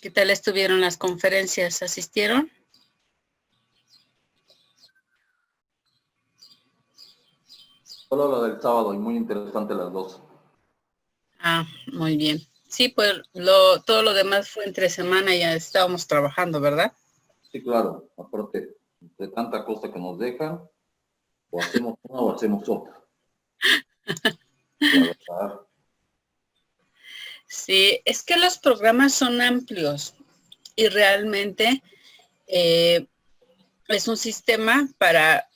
¿Qué tal estuvieron las conferencias? ¿Asistieron? Solo lo del sábado y muy interesante las dos. Ah, muy bien. Sí, pues todo lo demás fue entre semana, ya estábamos trabajando, ¿verdad? Sí, claro, aparte de tanta cosa que nos dejan, o hacemos una o hacemos otra. La verdad, Sí, es que los programas son amplios y realmente eh, es un sistema para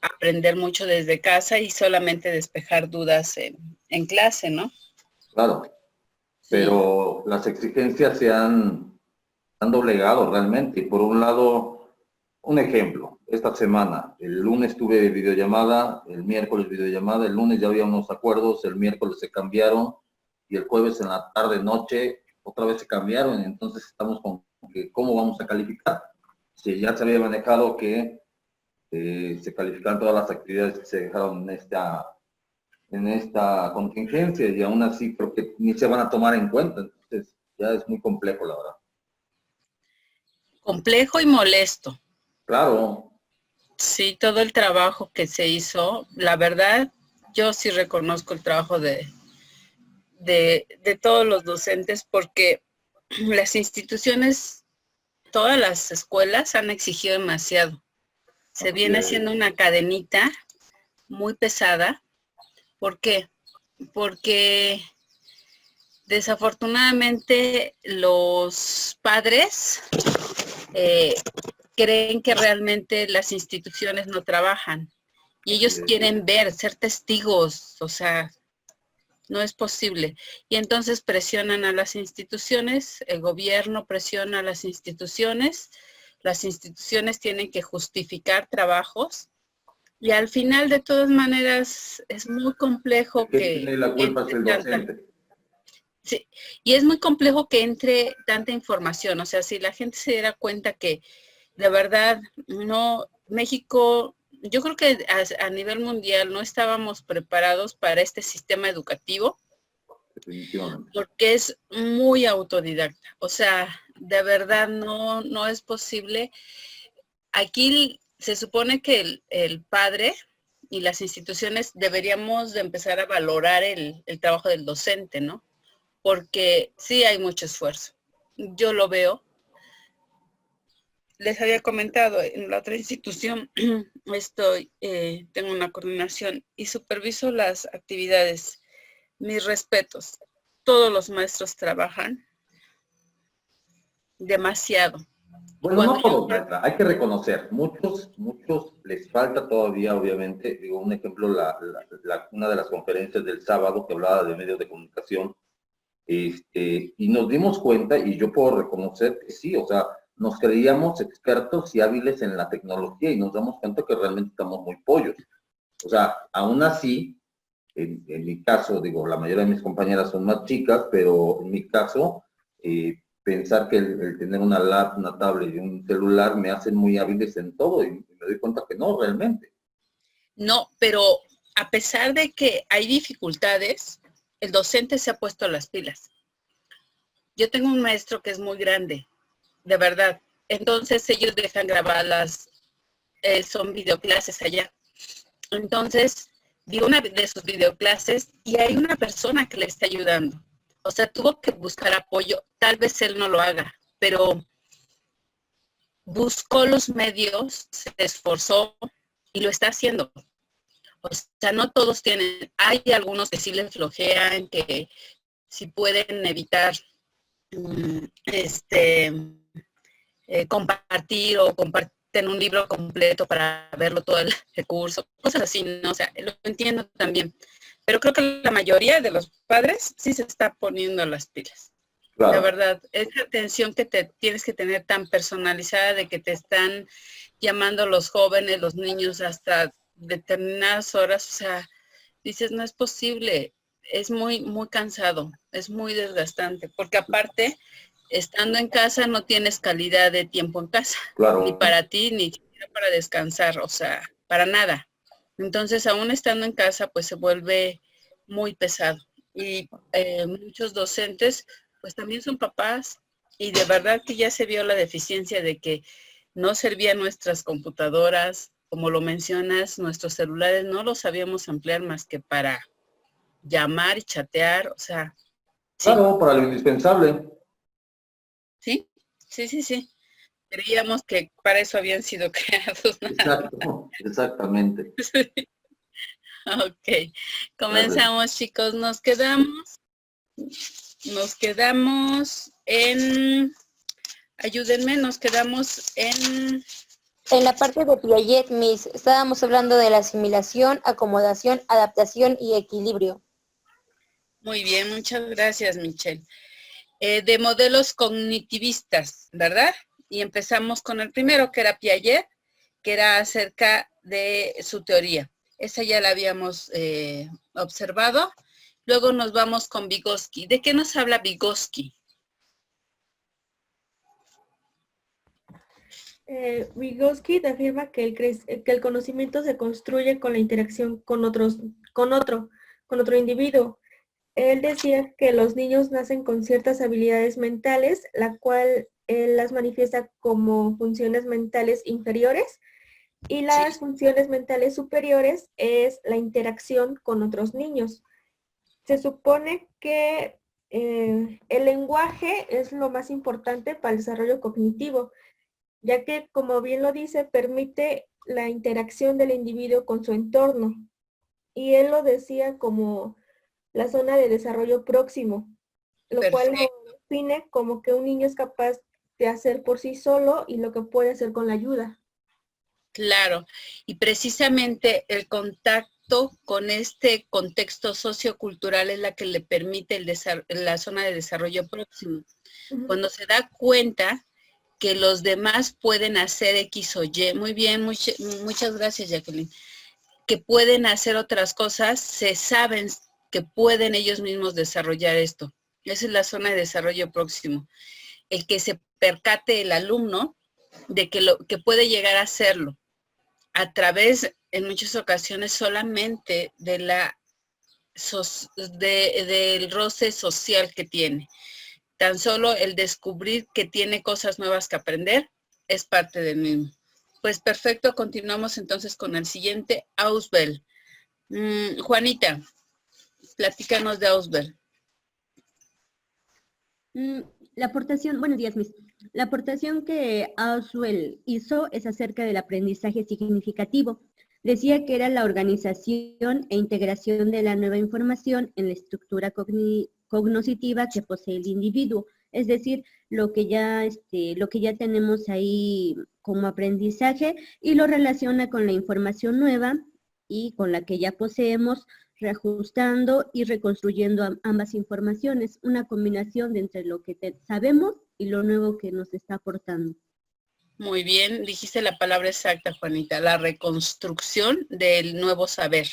aprender mucho desde casa y solamente despejar dudas en clase, ¿no? claro, Sí. pero las exigencias han doblegado realmente. Y por un lado, un ejemplo, esta semana, el lunes tuve videollamada, el miércoles videollamada, el lunes ya había unos acuerdos, el miércoles se cambiaron y el jueves en la tarde, noche, otra vez se cambiaron. Y entonces estamos con que, ¿cómo vamos a calificar? Si ya se había manejado que se califican todas las actividades que se dejaron en esta contingencia y aún así creo que ni se van a tomar en cuenta. Entonces ya es muy complejo, la verdad. Complejo y molesto. Claro, Sí, todo el trabajo que se hizo, la verdad, yo sí reconozco el trabajo de todos los docentes porque las instituciones, todas las escuelas han exigido demasiado. Se así viene es. haciendo una cadenita muy pesada. ¿Por qué? Porque desafortunadamente los padres eh, creen que realmente las instituciones no trabajan y Así ellos es. quieren ver, ser testigos, o sea, no es posible. Y entonces presionan a las instituciones, el gobierno presiona a las instituciones tienen que justificar trabajos y al final de todas maneras es muy complejo El que tiene la culpa es entre el tanta, docente. sí, y es muy complejo que entre tanta información, o sea, si la gente se diera cuenta que de verdad no, México, yo creo que a nivel mundial no estábamos preparados para este sistema educativo Definitivamente. porque es muy autodidacta. O sea, de verdad no es posible. Aquí se supone que el padre y las instituciones deberíamos de empezar a valorar el trabajo del docente, ¿no? Porque sí hay mucho esfuerzo. Yo lo veo. Les había comentado, en la otra institución tengo una coordinación y superviso las actividades. Mis respetos. Todos los maestros trabajan demasiado. Y Bueno, cuando no yo, todos, maestra, hay que reconocer, muchos les falta todavía, obviamente, digo, un ejemplo, una de las conferencias del sábado que hablaba de medios de comunicación, y nos dimos cuenta, y yo puedo reconocer que sí, o sea, nos creíamos expertos y hábiles en la tecnología y nos damos cuenta que realmente estamos muy pollos. O sea, aún así, en mi caso, digo, la mayoría de mis compañeras son más chicas, pero en mi caso, pensar que el tener una lap, una tablet y un celular me hacen muy hábiles en todo y me doy cuenta que no, realmente. no, pero a pesar de que hay dificultades, el docente se ha puesto las pilas. Yo tengo un maestro que es muy grande, de verdad. Entonces ellos dejan grabadas, son videoclases allá. Entonces, vi una de sus videoclases y hay una persona que le está ayudando. O sea, tuvo que buscar apoyo. Tal vez él no lo haga, pero buscó los medios, se esforzó y lo está haciendo. O sea, no todos tienen, hay algunos que sí les flojean, que sí pueden evitar este compartir o comparten un libro completo para verlo todo el curso, cosas así, ¿no? O sea, lo entiendo también. Pero creo que la mayoría de los padres sí se está poniendo las pilas. De Claro, verdad, esa atención que te tienes que tener tan personalizada de que te están llamando los jóvenes, los niños hasta determinadas horas, o sea, dices, no es posible, es muy cansado, es muy desgastante, porque aparte, estando en casa no tienes calidad de tiempo en casa, ni claro. para ti, ni siquiera para descansar, o sea, para nada. Entonces, aún estando en casa, pues se vuelve muy pesado. Y muchos docentes, pues también son papás y de verdad que ya se vio la deficiencia de que no servían nuestras computadoras, como lo mencionas, nuestros celulares no los sabíamos emplear más que para llamar y chatear, o sea, sí. Claro, para lo indispensable. Sí, sí, sí, sí. Creíamos que para eso habían sido creados. Exacto, exactamente. Ok, Gracias. comenzamos, chicos. Nos quedamos en, ayúdenme, nos quedamos en, En la parte de Piaget, Miss, estábamos hablando de la asimilación, acomodación, adaptación y equilibrio. muy bien, muchas gracias, Michelle. De modelos cognitivistas, ¿verdad? Y empezamos con el primero, que era Piaget, que era acerca de su teoría. Esa ya la habíamos observado. Luego nos vamos con Vygotsky. ¿De qué nos habla Vygotsky? Vygotsky afirma que el conocimiento se construye con la interacción con otro individuo. Él decía que los niños nacen con ciertas habilidades mentales, la cual él las manifiesta como funciones mentales inferiores, y las funciones mentales superiores es la interacción con otros niños. Se supone que el lenguaje es lo más importante para el desarrollo cognitivo, ya que, como bien lo dice, permite la interacción del individuo con su entorno. Y él lo decía como la zona de desarrollo próximo, lo cual lo define como que un niño es capaz de hacer por sí solo y lo que puede hacer con la ayuda. Claro, y precisamente el contacto con este contexto sociocultural es la que le permite la zona de desarrollo próximo. Cuando se da cuenta que los demás pueden hacer X o Y, muy bien, muchas gracias, Jacqueline, que pueden hacer otras cosas, se saben que pueden ellos mismos desarrollar esto. Esa es la zona de desarrollo próximo. El que se percate el alumno de que puede llegar a hacerlo a través, en muchas ocasiones, solamente del roce social que tiene. Tan solo el descubrir que tiene cosas nuevas que aprender es parte del mismo. Pues perfecto, continuamos entonces con el siguiente, Ausubel. Juanita, platícanos de Ausubel. La aportación, buenos días, Miss. La aportación que Ausubel hizo es acerca del aprendizaje significativo. Decía que era la organización e integración de la nueva información en la estructura cognitiva que posee el individuo. Es decir, lo que ya tenemos ahí como aprendizaje y lo relaciona con la información nueva y con la que ya poseemos, reajustando y reconstruyendo ambas informaciones, una combinación de entre lo que sabemos y lo nuevo que nos está aportando. Muy bien, dijiste la palabra exacta, Juanita, la reconstrucción del nuevo saber,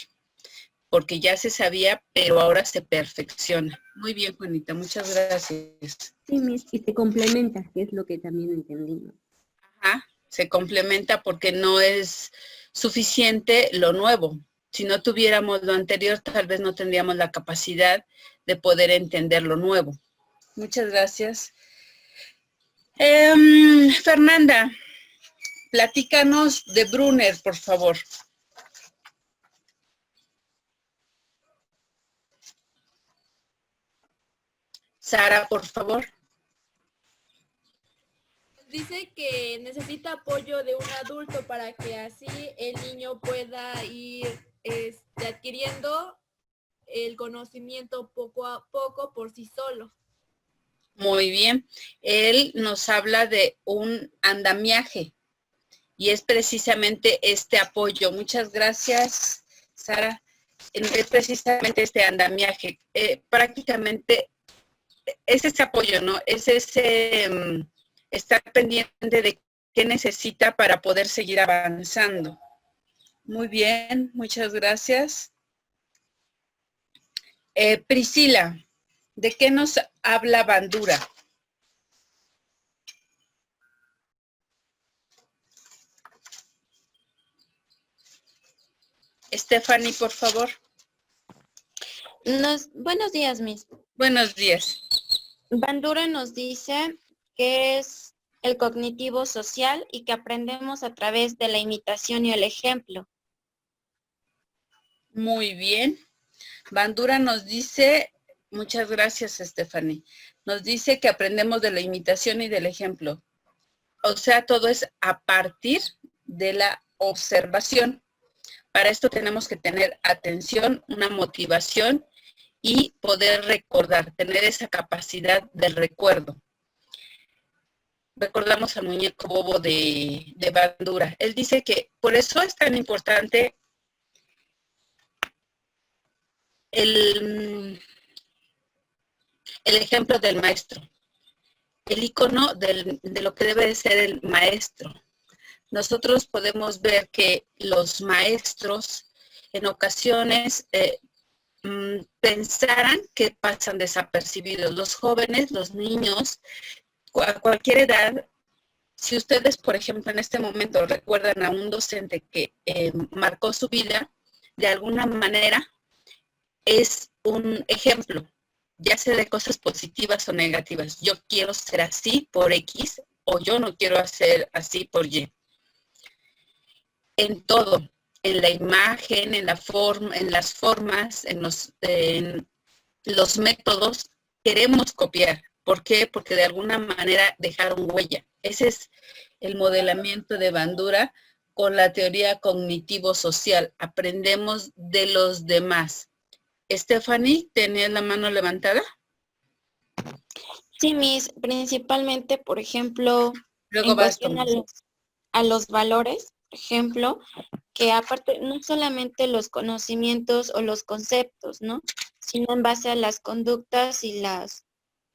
porque ya se sabía, pero ahora se perfecciona. Muy bien, Juanita, muchas gracias. Sí, Miss, y se complementa, que es lo que también entendimos. Ajá, se complementa porque no es suficiente lo nuevo. Si no tuviéramos lo anterior, tal vez no tendríamos la capacidad de poder entender lo nuevo. Muchas gracias. Fernanda, platícanos de Brunner, por favor. Sara, por favor. Dice que necesita apoyo de un adulto para que así el niño pueda ir adquiriendo el conocimiento poco a poco por sí solo. Muy bien. Él nos habla de un andamiaje y es precisamente este apoyo. Muchas gracias, Sara. Es precisamente este andamiaje. Prácticamente es ese apoyo, ¿no? Es ese estar pendiente de qué necesita para poder seguir avanzando. Muy bien, muchas gracias. Priscila, ¿de qué nos habla Bandura? Stephanie, por favor. Buenos días, Miss. Buenos días. Bandura nos dice que es el cognitivo social y que aprendemos a través de la imitación y el ejemplo. Muy bien. Bandura nos dice, muchas gracias, Stephanie. Nos dice que aprendemos de la imitación y del ejemplo. O sea, todo es a partir de la observación. Para esto tenemos que tener atención, una motivación y poder recordar, tener esa capacidad del recuerdo. Recordamos al muñeco bobo de Bandura. Él dice que por eso es tan importante el ejemplo del maestro, el icono de lo que debe de ser el maestro. Nosotros podemos ver que los maestros en ocasiones pensarán que pasan desapercibidos. Los jóvenes, los niños, a cualquier edad, si ustedes, por ejemplo, en este momento recuerdan a un docente que marcó su vida, de alguna manera es un ejemplo, ya sea de cosas positivas o negativas. Yo quiero ser así por X o yo no quiero ser así por Y. En todo, en la imagen, en la forma, en las formas, en los métodos, queremos copiar. ¿Por qué? Porque de alguna manera dejaron huella. Ese es el modelamiento de Bandura con la teoría cognitivo-social. Aprendemos de los demás. Stephanie, ¿tenías la mano levantada? Sí, Miss, principalmente, por ejemplo, Luego en vas, cuestión Tomás. a los valores, por ejemplo, que aparte no solamente los conocimientos o los conceptos, ¿no? Sino en base a las conductas y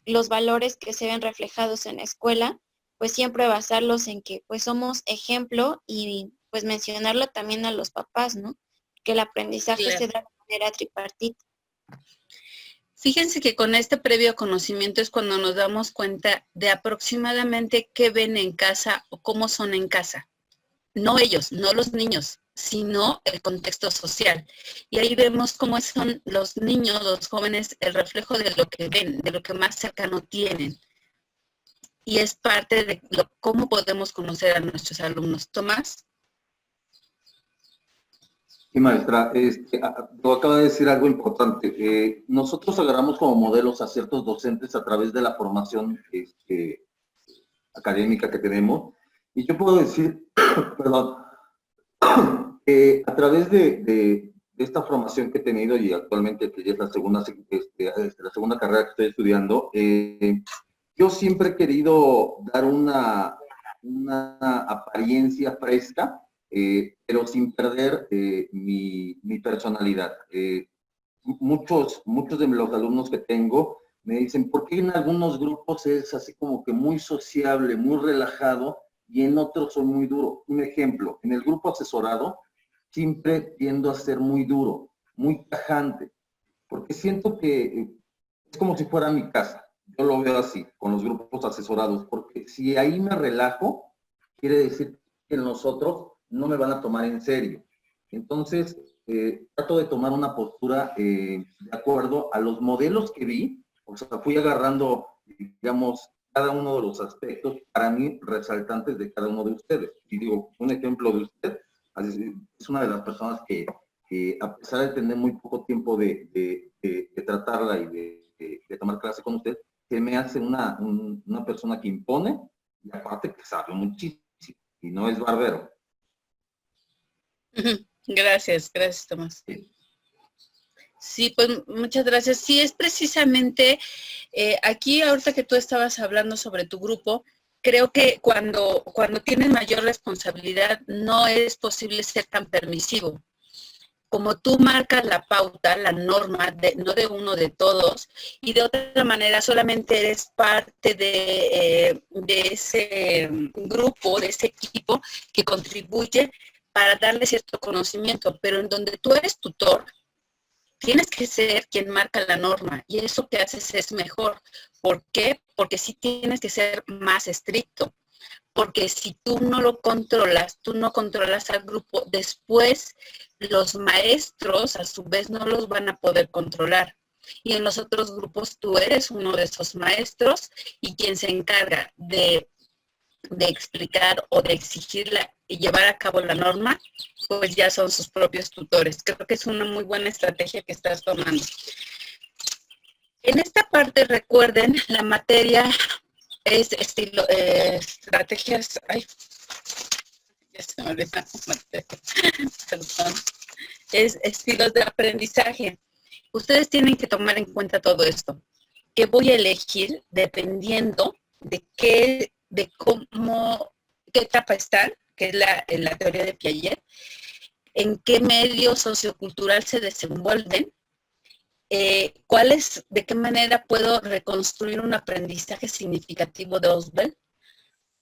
los valores que se ven reflejados en la escuela, pues siempre basarlos en que pues somos ejemplo y pues mencionarlo también a los papás, ¿no? Que el aprendizaje Claro. se da de manera tripartita. Fíjense que con este previo conocimiento es cuando nos damos cuenta de aproximadamente qué ven en casa o cómo son en casa. No ellos, no los niños, sino el contexto social. Y ahí vemos cómo son los niños, los jóvenes, el reflejo de lo que ven, de lo que más cercano tienen. Y es parte de cómo podemos conocer a nuestros alumnos. Tomás. Sí, maestra, acaba de decir algo importante. Nosotros agarramos como modelos a ciertos docentes a través de la formación académica que tenemos. Y yo puedo decir, perdón, a través de esta formación que he tenido y actualmente que ya es la segunda carrera que estoy estudiando, yo siempre he querido dar una apariencia fresca, pero sin perder mi personalidad. Muchos de los alumnos que tengo me dicen, ¿por qué en algunos grupos es así como que muy sociable, muy relajado, y en otros soy muy duro? Un ejemplo, en el grupo asesorado siempre tiendo a ser muy duro, muy tajante, porque siento que es como si fuera mi casa. Yo lo veo así, con los grupos asesorados, porque si ahí me relajo, quiere decir que los otros no me van a tomar en serio. Entonces, trato de tomar una postura de acuerdo a los modelos que vi, o sea, fui agarrando, digamos, cada uno de los aspectos, para mí, resaltantes de cada uno de ustedes. Y digo, un ejemplo de usted, es una de las personas que a pesar de tener muy poco tiempo de tratarla y de tomar clase con usted, se me hace una persona que impone y aparte que sabe muchísimo y no es barbero. Gracias, Tomás. Sí, pues muchas gracias. Sí, es precisamente aquí, ahorita que tú estabas hablando sobre tu grupo, creo que cuando tienes mayor responsabilidad no es posible ser tan permisivo. Como tú marcas la pauta, la norma, no de uno, de todos, y de otra manera solamente eres parte de ese grupo, de ese equipo que contribuye para darle cierto conocimiento, pero en donde tú eres tutor, tienes que ser quien marca la norma y eso que haces es mejor. ¿Por qué? Porque sí tienes que ser más estricto. Porque si tú no lo controlas, tú no controlas al grupo, después los maestros a su vez no los van a poder controlar. y en los otros grupos tú eres uno de esos maestros y quien se encarga de explicar o de exigirla y llevar a cabo la norma, pues ya son sus propios tutores. Creo que es una muy buena estrategia que estás tomando. En esta parte, recuerden, la materia es estilo, estrategias, ay, ya se me olvidó la materia, perdón, es estilos de aprendizaje. Ustedes tienen que tomar en cuenta todo esto. ¿Qué voy a elegir dependiendo de qué, de cómo, qué etapa están, que es la teoría de Piaget, en qué medio sociocultural se desenvuelven, de qué manera puedo reconstruir un aprendizaje significativo de Ausubel,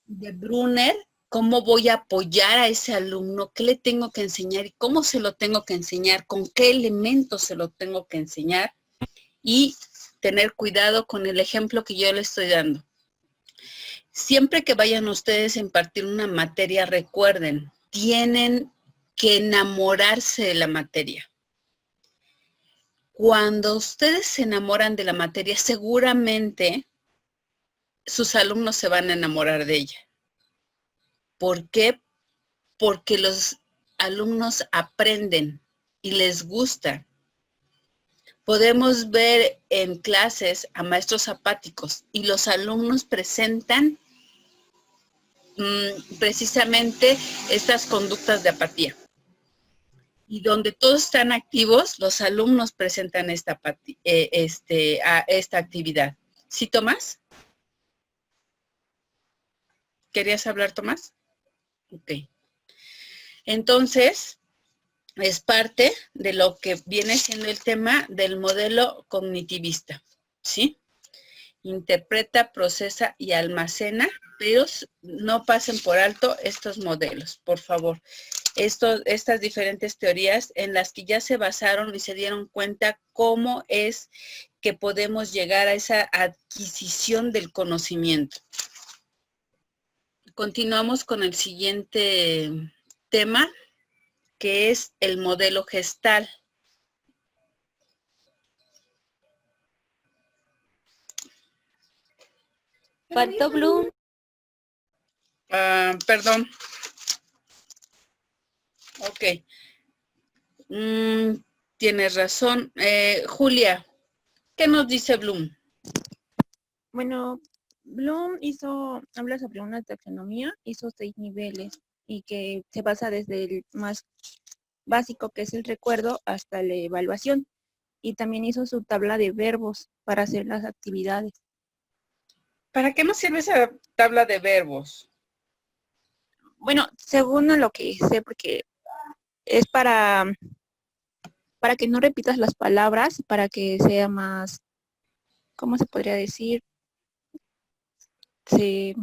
de Brunner, cómo voy a apoyar a ese alumno, qué le tengo que enseñar y cómo se lo tengo que enseñar, con qué elementos se lo tengo que enseñar y tener cuidado con el ejemplo que yo le estoy dando. Siempre que vayan ustedes a impartir una materia, recuerden, tienen que enamorarse de la materia. Cuando ustedes se enamoran de la materia, seguramente sus alumnos se van a enamorar de ella. ¿Por qué? Porque los alumnos aprenden y les gusta. Podemos ver en clases a maestros apáticos y los alumnos presentan precisamente estas conductas de apatía. Y donde todos están activos, los alumnos presentan esta actividad. ¿Sí, Tomás? ¿Querías hablar, Tomás? Ok. Entonces, es parte de lo que viene siendo el tema del modelo cognitivista, ¿sí? Interpreta, procesa y almacena, pero no pasen por alto estos modelos, por favor. Estas diferentes teorías en las que ya se basaron y se dieron cuenta cómo es que podemos llegar a esa adquisición del conocimiento. Continuamos con el siguiente tema, que es el modelo gestal. Faltó Bloom. Perdón. Ok. Tienes razón. Julia, ¿qué nos dice Bloom? Bueno, Bloom habla sobre una taxonomía, hizo 6 niveles y que se basa desde el más básico, que es el recuerdo, hasta la evaluación. Y también hizo su tabla de verbos para hacer las actividades. ¿Para qué nos sirve esa tabla de verbos? Bueno, según lo que sé, porque es para que no repitas las palabras, para que sea más, ¿cómo se podría decir? Sea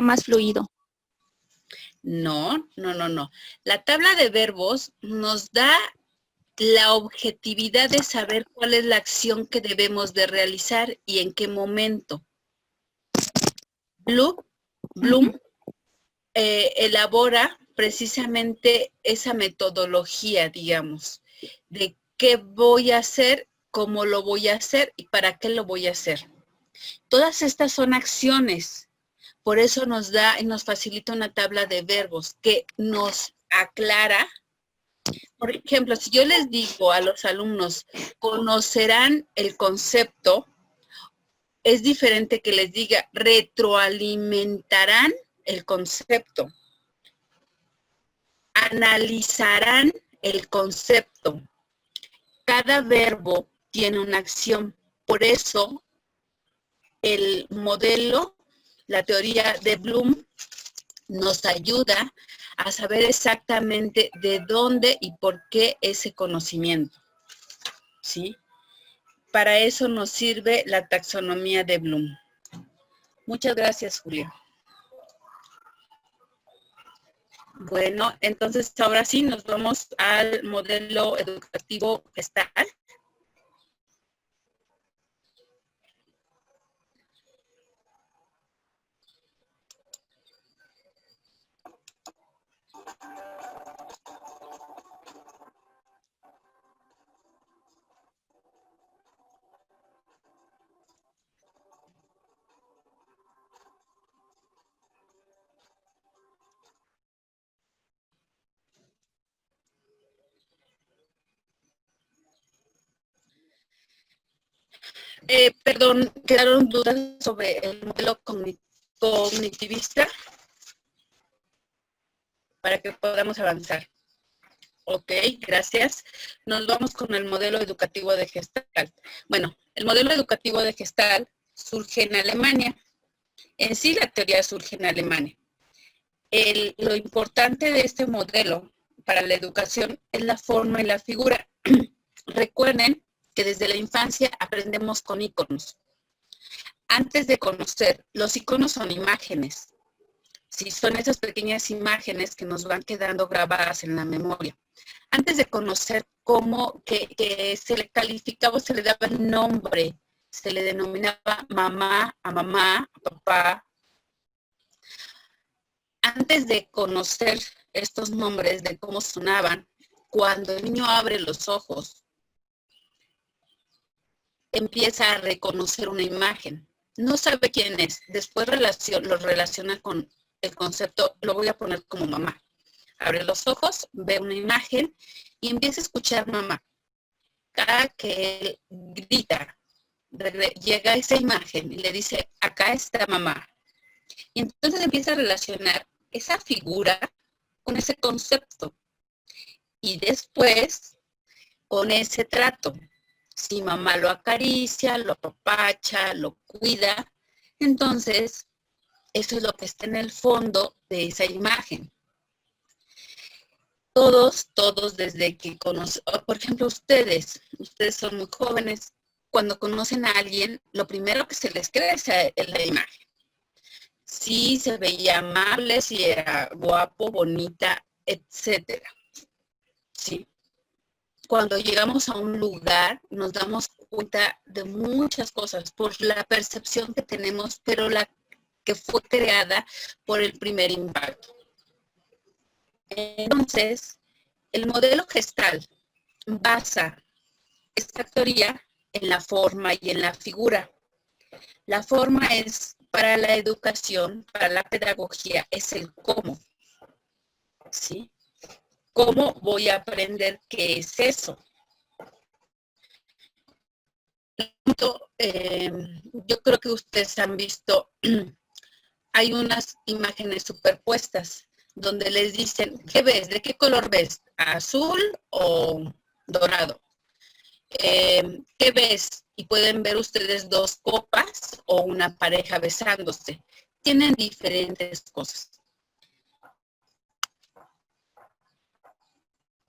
más fluido. No. La tabla de verbos nos da la objetividad de saber cuál es la acción que debemos de realizar y en qué momento. Bloom elabora precisamente esa metodología, digamos, de qué voy a hacer, cómo lo voy a hacer y para qué lo voy a hacer. Todas estas son acciones. Por eso nos da y nos facilita una tabla de verbos que nos aclara. Por ejemplo, si yo les digo a los alumnos, conocerán el concepto, es diferente que les diga, retroalimentarán el concepto, analizarán el concepto. Cada verbo tiene una acción. Por eso, el modelo, la teoría de Bloom, nos ayuda a saber exactamente de dónde y por qué ese conocimiento, ¿sí? Para eso nos sirve la taxonomía de Bloom. Muchas gracias, Julia. Bueno, entonces ahora sí nos vamos al modelo educativo gestal. Perdón, quedaron dudas sobre el modelo cognitivista para que podamos avanzar. Ok, gracias. Nos vamos con el modelo educativo de Gestalt. Bueno, el modelo educativo de Gestalt surge en Alemania. En sí, la teoría surge en Alemania. Lo importante de este modelo para la educación es la forma y la figura. Recuerden que desde la infancia aprendemos con iconos. Antes de conocer, los iconos son imágenes. Sí, son esas pequeñas imágenes que nos van quedando grabadas en la memoria. Antes de conocer cómo que se le calificaba, se le daba el nombre, se le denominaba mamá, a papá. Antes de conocer estos nombres, de cómo sonaban, cuando el niño abre los ojos, empieza a reconocer una imagen. No sabe quién es. Después lo relaciona con el concepto, lo voy a poner como mamá. Abre los ojos, ve una imagen y empieza a escuchar mamá. Cada que él grita, llega a esa imagen y le dice, acá está mamá. Y entonces empieza a relacionar esa figura con ese concepto. Y después, con ese trato. Si mamá lo acaricia, lo apapacha, lo cuida, entonces eso es lo que está en el fondo de esa imagen. Todos desde que conocen, por ejemplo, ustedes son muy jóvenes, cuando conocen a alguien, lo primero que se les queda es la imagen. Si se veía amable, si era guapo, bonita, etcétera. Sí. Cuando llegamos a un lugar, nos damos cuenta de muchas cosas por la percepción que tenemos, pero la que fue creada por el primer impacto. Entonces, el modelo Gestalt basa esta teoría en la forma y en la figura. La forma es para la educación, para la pedagogía, es el cómo. ¿Sí? ¿Cómo voy a aprender qué es eso? Yo creo que ustedes han visto, hay unas imágenes superpuestas donde les dicen, ¿qué ves? ¿De qué color ves? ¿Azul o dorado? ¿Qué ves? Y pueden ver ustedes dos copas o una pareja besándose. Tienen diferentes cosas.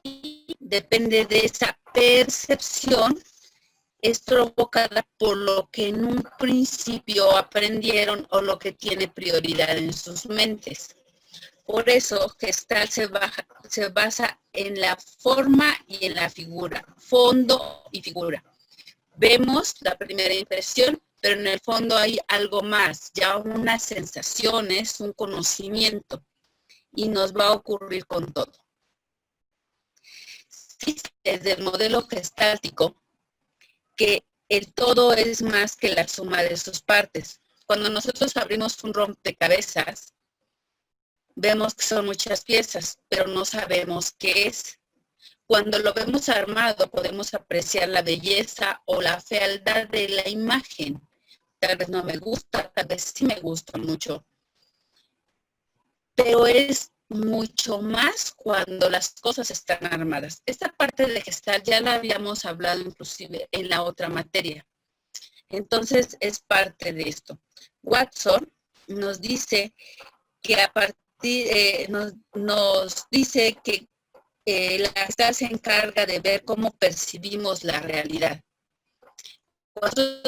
Y depende de esa percepción, es provocada por lo que en un principio aprendieron o lo que tiene prioridad en sus mentes. Por eso Gestalt se basa en la forma y en la figura, fondo y figura. Vemos la primera impresión, pero en el fondo hay algo más, ya unas sensaciones, un conocimiento, y nos va a ocurrir con todo. Desde el modelo gestáltico, que el todo es más que la suma de sus partes. Cuando nosotros abrimos un rompecabezas, vemos que son muchas piezas, pero no sabemos qué es. Cuando lo vemos armado, podemos apreciar la belleza o la fealdad de la imagen. Tal vez no me gusta, tal vez sí me gusta mucho. Pero es mucho más cuando las cosas están armadas. Esta parte de Gestalt ya la habíamos hablado inclusive en la otra materia. Entonces es parte de esto. Watson nos dice que a partir, nos dice que la Gestalt se encarga de ver cómo percibimos la realidad. Cuando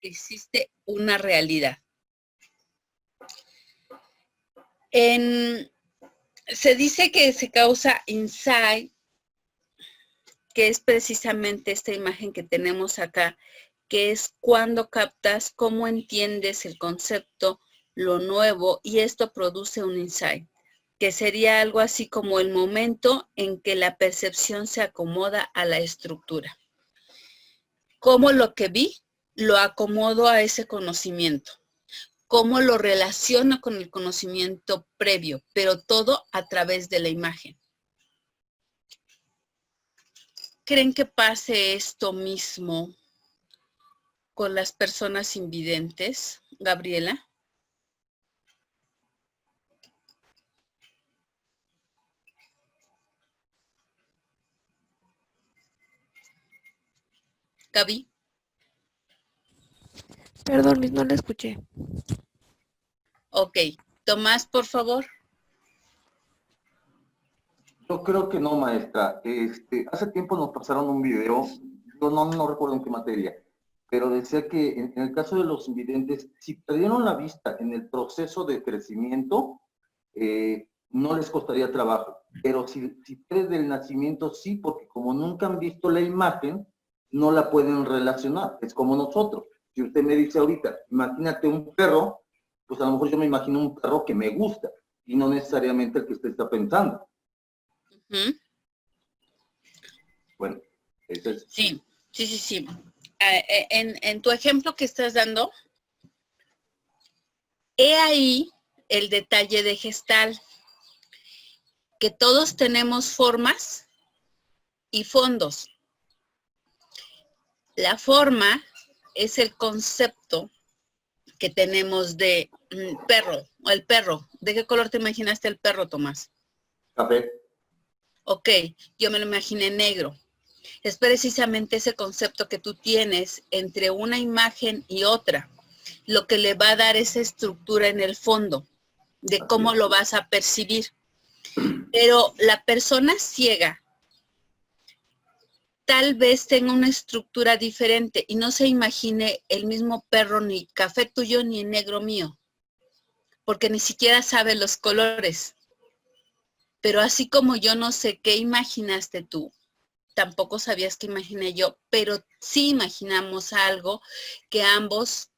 existe una realidad. Se dice que se causa insight, que es precisamente esta imagen que tenemos acá, que es cuando captas cómo entiendes el concepto, lo nuevo, y esto produce un insight, que sería algo así como el momento en que la percepción se acomoda a la estructura. Cómo lo que vi lo acomodo a ese conocimiento. Cómo lo relaciono con el conocimiento previo, pero todo a través de la imagen. ¿Creen que pase esto mismo con las personas invidentes, Gabriela? Gaby. Perdón, Miss, no la escuché. Ok. Tomás, por favor. Yo creo que no, maestra. Hace tiempo nos pasaron un video, yo no recuerdo en qué materia, pero decía que en el caso de los invidentes, si perdieron la vista en el proceso de crecimiento, no les costaría trabajo. Pero si desde el nacimiento, sí, porque como nunca han visto la imagen, no la pueden relacionar. Es como nosotros. Si usted me dice ahorita, imagínate un perro, pues a lo mejor yo me imagino un perro que me gusta y no necesariamente el que usted está pensando. Bueno, eso es. Sí. En tu ejemplo que estás dando, he ahí el detalle de Gestalt, que todos tenemos formas y fondos. La forma es el concepto que tenemos de perro, o el perro. ¿De qué color te imaginaste el perro, Tomás? Café. Ok, yo me lo imaginé negro. Es precisamente ese concepto que tú tienes entre una imagen y otra, lo que le va a dar esa estructura en el fondo, de cómo lo vas a percibir. Pero la persona ciega tal vez tenga una estructura diferente y no se imagine el mismo perro, ni café tuyo, ni negro mío, porque ni siquiera sabe los colores. Pero así como yo no sé qué imaginaste tú, tampoco sabías qué imaginé yo, pero sí imaginamos algo que ambos,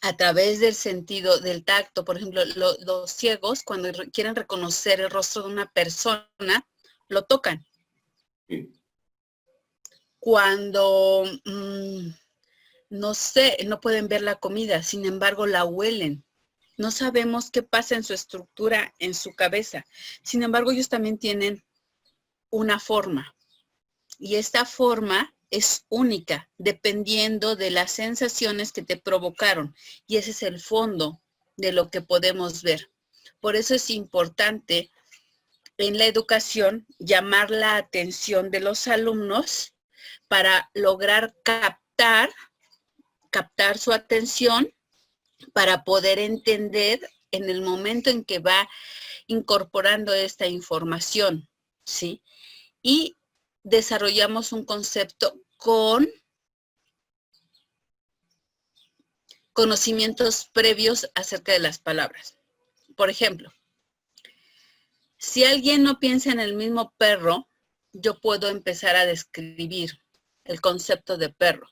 a través del sentido del tacto, por ejemplo, los ciegos, cuando quieren reconocer el rostro de una persona, lo tocan. Sí. Cuando, no sé, no pueden ver la comida, sin embargo la huelen. No sabemos qué pasa en su estructura, en su cabeza. Sin embargo, ellos también tienen una forma. Y esta forma es única, dependiendo de las sensaciones que te provocaron. Y ese es el fondo de lo que podemos ver. Por eso es importante en la educación llamar la atención de los alumnos para lograr captar su atención, para poder entender en el momento en que va incorporando esta información, ¿sí? Y desarrollamos un concepto con conocimientos previos acerca de las palabras. Por ejemplo, si alguien no piensa en el mismo perro, yo puedo empezar a describir el concepto de perro.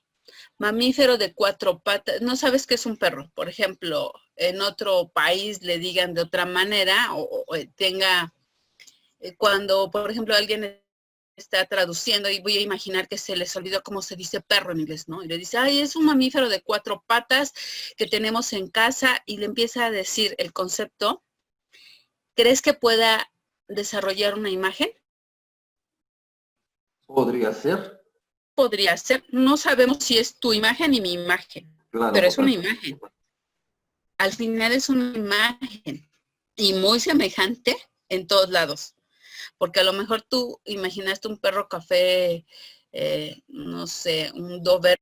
Mamífero de 4 patas, no sabes qué es un perro. Por ejemplo, en otro país le digan de otra manera o tenga, cuando por ejemplo alguien está traduciendo y voy a imaginar que se les olvidó cómo se dice perro en inglés, ¿no? Y le dice, ay, es un mamífero de 4 patas que tenemos en casa y le empieza a decir el concepto. ¿Crees que pueda desarrollar una imagen? Podría ser. Podría ser. No sabemos si es tu imagen y mi imagen, Claro, pero es una imagen. Al final es una imagen y muy semejante en todos lados. Porque a lo mejor tú imaginaste un perro café, no sé, un Doberman,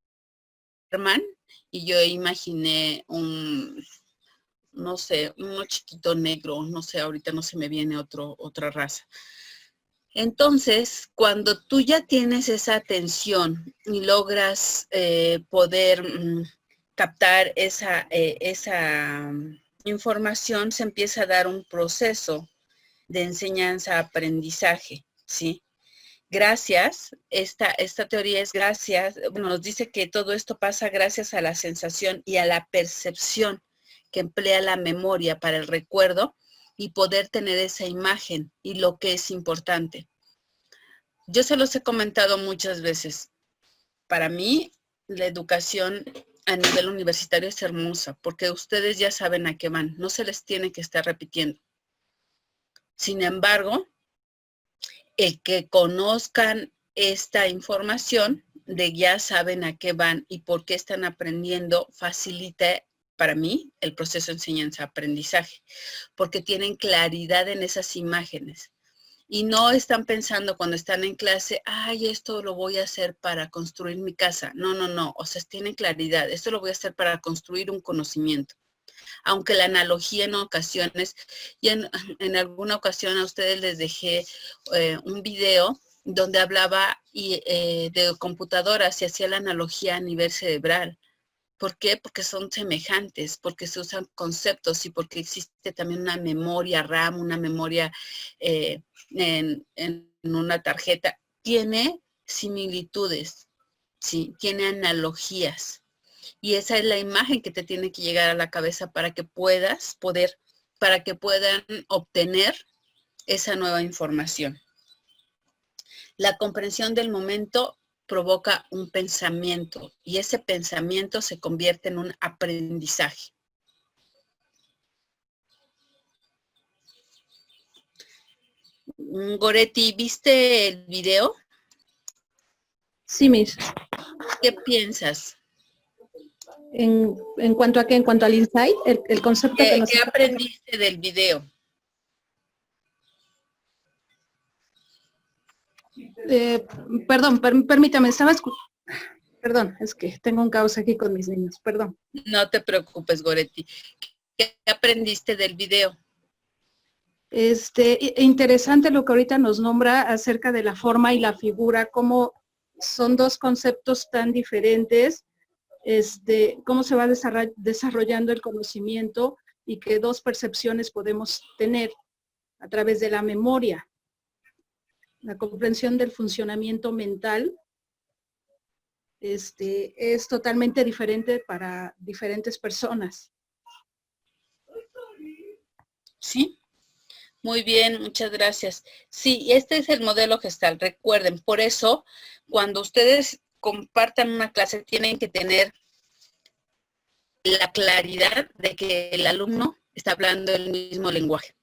y yo imaginé no sé, uno chiquito negro, no sé, ahorita no se me viene otra raza. Entonces, cuando tú ya tienes esa atención y logras poder captar esa información, se empieza a dar un proceso de enseñanza-aprendizaje, ¿sí? Gracias, esta teoría es gracias, bueno, nos dice que todo esto pasa gracias a la sensación y a la percepción que emplea la memoria para el recuerdo y poder tener esa imagen y lo que es importante. Yo se los he comentado muchas veces. Para mí, la educación a nivel universitario es hermosa porque ustedes ya saben a qué van, no se les tiene que estar repitiendo. Sin embargo, el que conozcan esta información de ya saben a qué van y por qué están aprendiendo, facilita para mí el proceso de enseñanza-aprendizaje, porque tienen claridad en esas imágenes. Y no están pensando cuando están en clase, ay, esto lo voy a hacer para construir mi casa. No, no, no. O sea, tienen claridad. Esto lo voy a hacer para construir un conocimiento. Aunque la analogía en ocasiones, y en alguna ocasión a ustedes les dejé un video donde hablaba de computadoras y hacía la analogía a nivel cerebral. ¿Por qué? Porque son semejantes, porque se usan conceptos y porque existe también una memoria RAM, una memoria en una tarjeta. Tiene similitudes, ¿sí? Tiene analogías. Y esa es la imagen que te tiene que llegar a la cabeza para que puedan obtener esa nueva información. La comprensión del momento provoca un pensamiento y ese pensamiento se convierte en un aprendizaje. Goretti, ¿viste el video? Sí, Miss. ¿Qué piensas? ¿En cuanto a qué? En cuanto al insight, el concepto que nos... ¿Qué aprendiste del video? Perdón, permítame, perdón, es que tengo un caos aquí con mis niños, perdón. No te preocupes, Goretti. ¿Qué aprendiste del video? Interesante lo que ahorita nos nombra acerca de la forma y la figura, cómo son dos conceptos tan diferentes, cómo se va desarrollando el conocimiento y que dos percepciones podemos tener a través de la memoria. La comprensión del funcionamiento mental es totalmente diferente para diferentes personas. Sí, muy bien, muchas gracias. Sí, este es el modelo Gestalt, recuerden, por eso cuando ustedes compartan una clase tienen que tener la claridad de que el alumno está hablando el mismo lenguaje,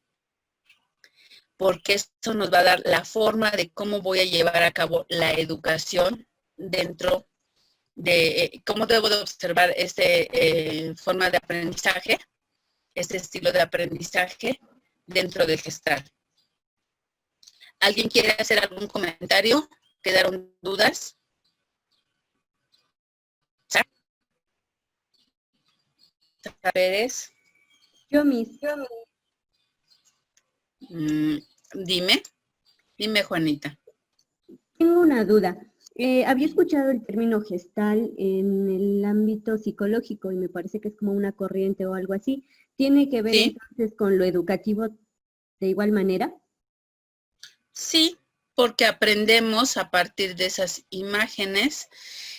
porque eso nos va a dar la forma de cómo voy a llevar a cabo la educación dentro de cómo debo de observar esta forma de aprendizaje, este estilo de aprendizaje dentro del Gestalt. ¿Alguien quiere hacer algún comentario? ¿Quedaron dudas? Pérez. Yo, Miss. Dime, Juanita. Tengo una duda. Había escuchado el término gestal en el ámbito psicológico y me parece que es como una corriente o algo así. ¿Tiene que ver ¿Sí? entonces con lo educativo de igual manera? Sí, porque aprendemos a partir de esas imágenes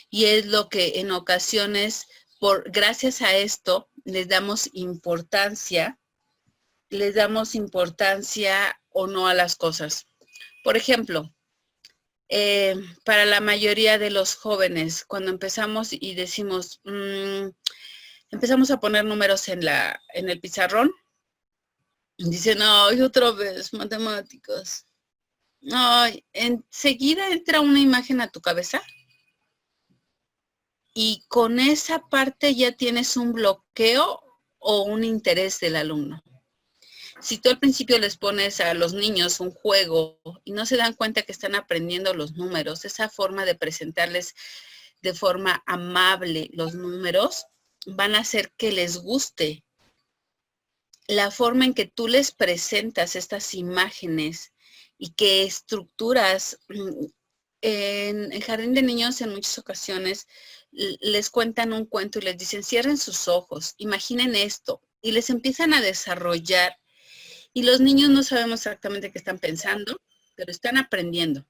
y es lo que en ocasiones, gracias a esto, les damos importancia o no a las cosas. Por ejemplo, para la mayoría de los jóvenes, cuando empezamos y decimos, empezamos a poner números en el pizarrón, dicen, ay, otra vez, matemáticas. Ay, enseguida entra una imagen a tu cabeza y con esa parte ya tienes un bloqueo o un interés del alumno. Si tú al principio les pones a los niños un juego y no se dan cuenta que están aprendiendo los números, esa forma de presentarles de forma amable los números, van a hacer que les guste. La forma en que tú les presentas estas imágenes y que estructuras, en el jardín de niños en muchas ocasiones les cuentan un cuento y les dicen, cierren sus ojos, imaginen esto, y les empiezan a desarrollar. Y los niños no sabemos exactamente qué están pensando, pero están aprendiendo.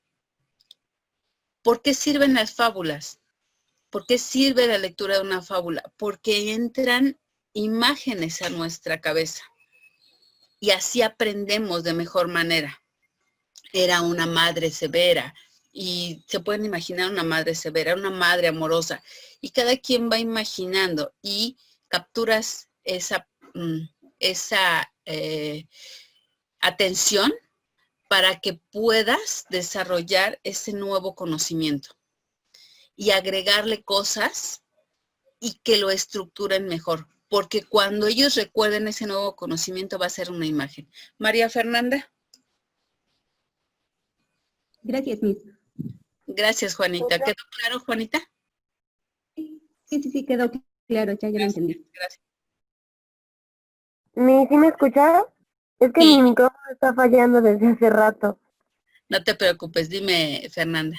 ¿Por qué sirven las fábulas? ¿Por qué sirve la lectura de una fábula? Porque entran imágenes a nuestra cabeza y así aprendemos de mejor manera. Era una madre severa y se pueden imaginar una madre severa, una madre amorosa y cada quien va imaginando y capturas esa atención para que puedas desarrollar ese nuevo conocimiento. y agregarle cosas y que lo estructuren mejor. Porque cuando ellos recuerden ese nuevo conocimiento va a ser una imagen. María Fernanda. Gracias, Miss. Gracias, Juanita. ¿Quedó claro, Juanita? Sí, quedó claro, ya lo entendí. Gracias. ¿Sí me escucharon? Es que Sí. mi micrófono está fallando desde hace rato. No te preocupes, dime, Fernanda.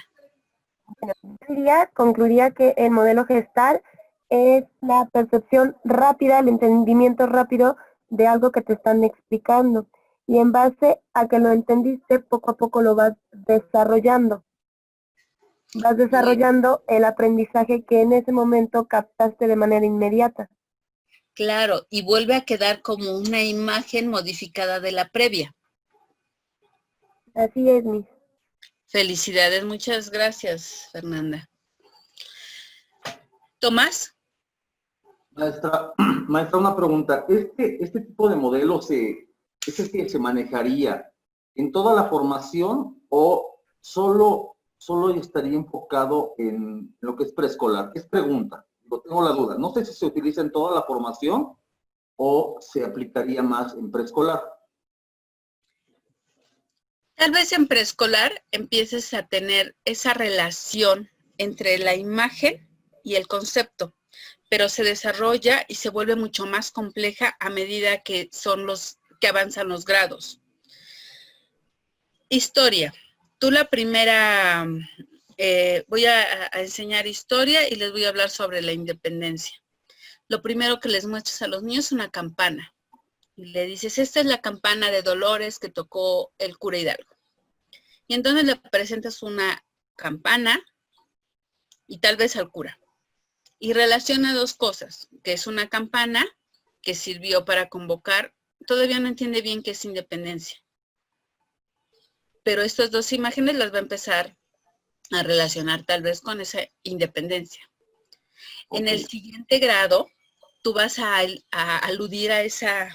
Concluiría que el modelo gestal es la percepción rápida, el entendimiento rápido de algo que te están explicando. Y en base a que lo entendiste, poco a poco lo vas desarrollando. Vas desarrollando el aprendizaje que en ese momento captaste de manera inmediata. Claro, y vuelve a quedar como una imagen modificada de la previa. Así es, Miss. Felicidades, muchas gracias, Fernanda. Tomás. Maestra, una pregunta. ¿Este tipo de modelo es el que se manejaría en toda la formación o solo estaría enfocado en lo que es preescolar? Es pregunta, tengo la duda. No sé si se utiliza en toda la formación o se aplicaría más en preescolar. Tal vez en preescolar empieces a tener esa relación entre la imagen y el concepto, pero se desarrolla y se vuelve mucho más compleja a medida que que avanzan los grados. Historia. Tú la primera, voy a enseñar historia y les voy a hablar sobre la independencia. Lo primero que les muestras a los niños es una campana. Y le dices, esta es la campana de Dolores que tocó el cura Hidalgo. Y entonces le presentas una campana y tal vez al cura. Y relaciona dos cosas, que es una campana que sirvió para convocar, todavía no entiende bien qué es independencia. Pero estas dos imágenes las va a empezar a relacionar tal vez con esa independencia. Okay. En el siguiente grado, tú vas a aludir a esa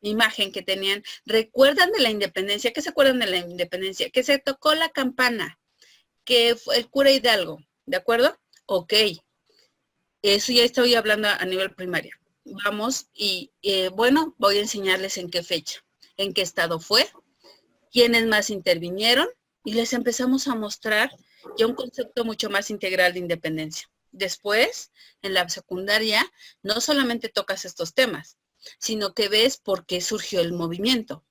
imagen que tenían. ¿Recuerdan de la independencia? ¿Qué se acuerdan de la independencia? Que se tocó la campana, que fue el cura Hidalgo, ¿de acuerdo? Ok. Eso ya estoy hablando a nivel primaria. Vamos y, bueno, voy a enseñarles en qué fecha, en qué estado fue, quiénes más intervinieron, y les empezamos a mostrar ya un concepto mucho más integral de independencia. Después, en la secundaria, no solamente tocas estos temas, sino que ves por qué surgió el movimiento.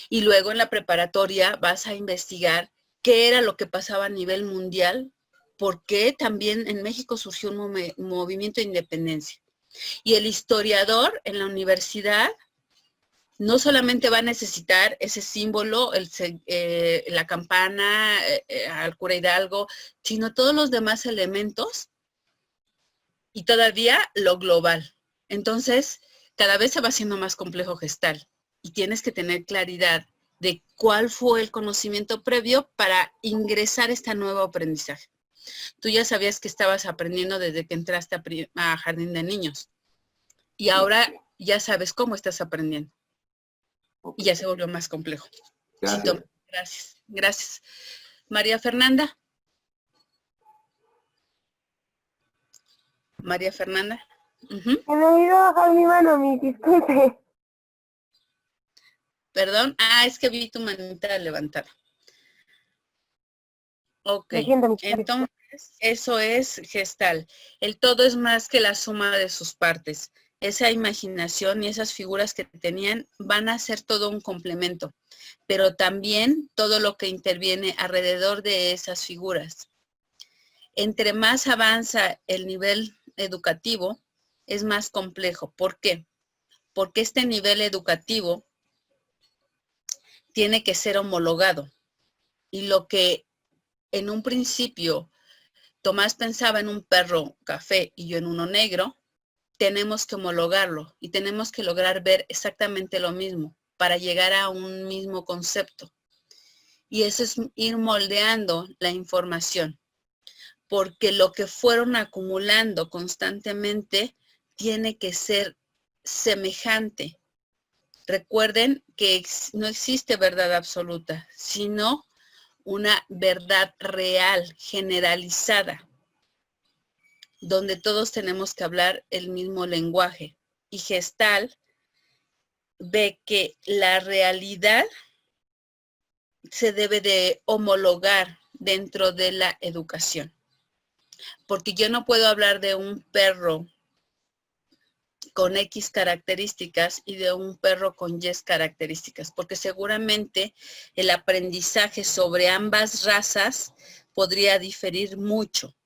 Y luego en la preparatoria vas a investigar qué era lo que pasaba a nivel mundial, por qué también en México surgió un movimiento de independencia. Y el historiador en la universidad no solamente va a necesitar ese símbolo, la campana, al cura Hidalgo, sino todos los demás elementos y todavía lo global. Entonces, cada vez se va haciendo más complejo gestal y tienes que tener claridad de cuál fue el conocimiento previo para ingresar a este nuevo aprendizaje. Tú ya sabías que estabas aprendiendo desde que entraste a jardín de niños y ahora ya sabes cómo estás aprendiendo. Y ya se volvió más complejo. Gracias. Sí, gracias. Gracias. María Fernanda. María Fernanda. Se me olvidó bajar mi mano, mi disculpe. Perdón. Es que vi tu manita levantada. Ok. Entonces, eso es gestal. El todo es más que la suma de sus partes. Esa imaginación y esas figuras que tenían van a ser todo un complemento, pero también todo lo que interviene alrededor de esas figuras. Entre más avanza el nivel educativo, es más complejo. ¿Por qué? Porque este nivel educativo tiene que ser homologado. Y lo que en un principio Tomás pensaba en un perro café y yo en uno negro, tenemos que homologarlo y tenemos que lograr ver exactamente lo mismo para llegar a un mismo concepto. Y eso es ir moldeando la información, porque lo que fueron acumulando constantemente tiene que ser semejante. Recuerden que no existe verdad absoluta, sino una verdad real, generalizada, donde todos tenemos que hablar el mismo lenguaje. Y Gestalt ve que la realidad se debe de homologar dentro de la educación. Porque yo no puedo hablar de un perro con X características y de un perro con Y características, porque seguramente el aprendizaje sobre ambas razas podría diferir mucho,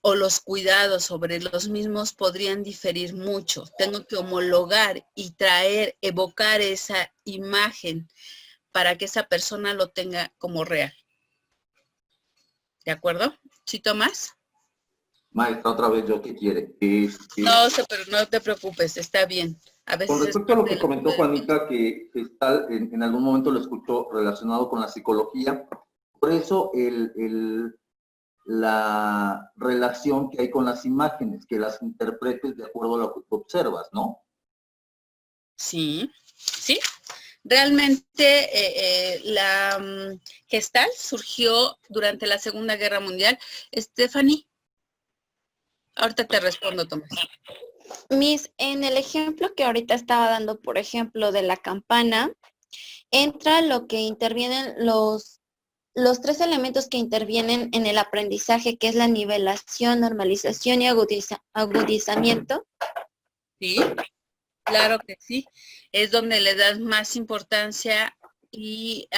o los cuidados sobre los mismos podrían diferir mucho. Tengo que homologar y traer, evocar esa imagen para que esa persona lo tenga como real. ¿De acuerdo? ¿Sí, Tomás? Maestra, otra vez yo, ¿qué quiere? No, pero no te preocupes, está bien. A veces Con respecto a lo que comentó Juanita, que Gestalt en algún momento lo escuchó relacionado con la psicología, por eso la relación que hay con las imágenes, que las interpretes de acuerdo a lo que tú observas, ¿no? Sí, sí. Realmente la Gestalt surgió durante la Segunda Guerra Mundial. Stephanie, ahorita te respondo, Tomás. Miss, en el ejemplo que ahorita estaba dando, por ejemplo, de la campana, entra lo que intervienen los 3 elementos que intervienen en el aprendizaje, que es la nivelación, normalización y agudizamiento. Sí, claro que sí. Es donde le das más importancia y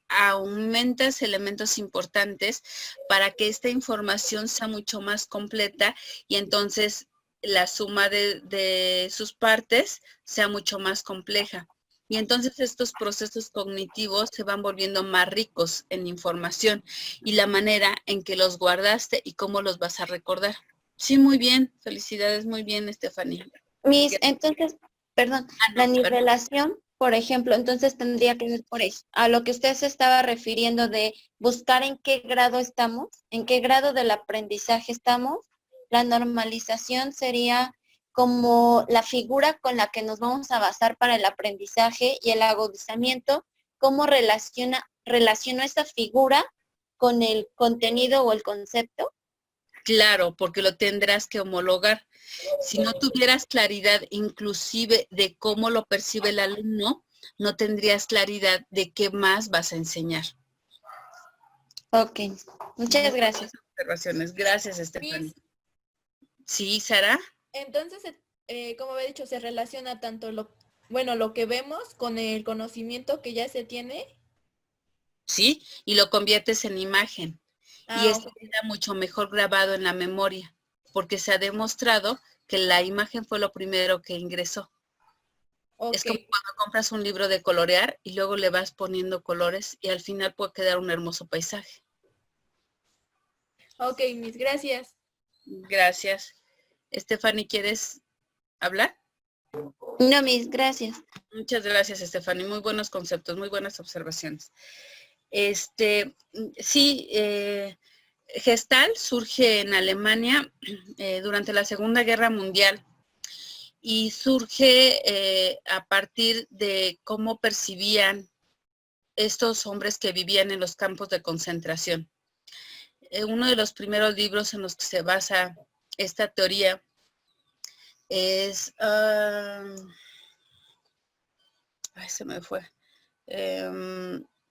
aumentas elementos importantes para que esta información sea mucho más completa y entonces la suma de sus partes sea mucho más compleja. Y entonces estos procesos cognitivos se van volviendo más ricos en información y la manera en que los guardaste y cómo los vas a recordar. Sí, muy bien. Felicidades, muy bien, Estefanía. Miss, entonces, perdón, la nivelación, por ejemplo, entonces tendría que ver por eso, a lo que usted se estaba refiriendo de buscar en qué grado estamos, en qué grado del aprendizaje estamos. La normalización sería como la figura con la que nos vamos a basar para el aprendizaje, y el agudizamiento, cómo relaciona esa figura con el contenido o el concepto. Claro, porque lo tendrás que homologar. Si no tuvieras claridad inclusive de cómo lo percibe el alumno, no tendrías claridad de qué más vas a enseñar. Ok, muchas gracias. Observaciones. Gracias, Stephanie. Sí, Sara. Entonces, como había dicho, se relaciona tanto lo que vemos con el conocimiento que ya se tiene. Sí, y lo conviertes en imagen. Y esto queda mucho mejor grabado en la memoria, porque se ha demostrado que la imagen fue lo primero que ingresó. Okay. Es como cuando compras un libro de colorear y luego le vas poniendo colores y al final puede quedar un hermoso paisaje. Ok, Miss, gracias. Gracias. Stephanie, ¿quieres hablar? No, Miss, gracias. Muchas gracias, Stephanie. Muy buenos conceptos, muy buenas observaciones. Sí, Gestalt surge en Alemania durante la Segunda Guerra Mundial y surge a partir de cómo percibían estos hombres que vivían en los campos de concentración. Uno de los primeros libros en los que se basa esta teoría es... ay, se me fue.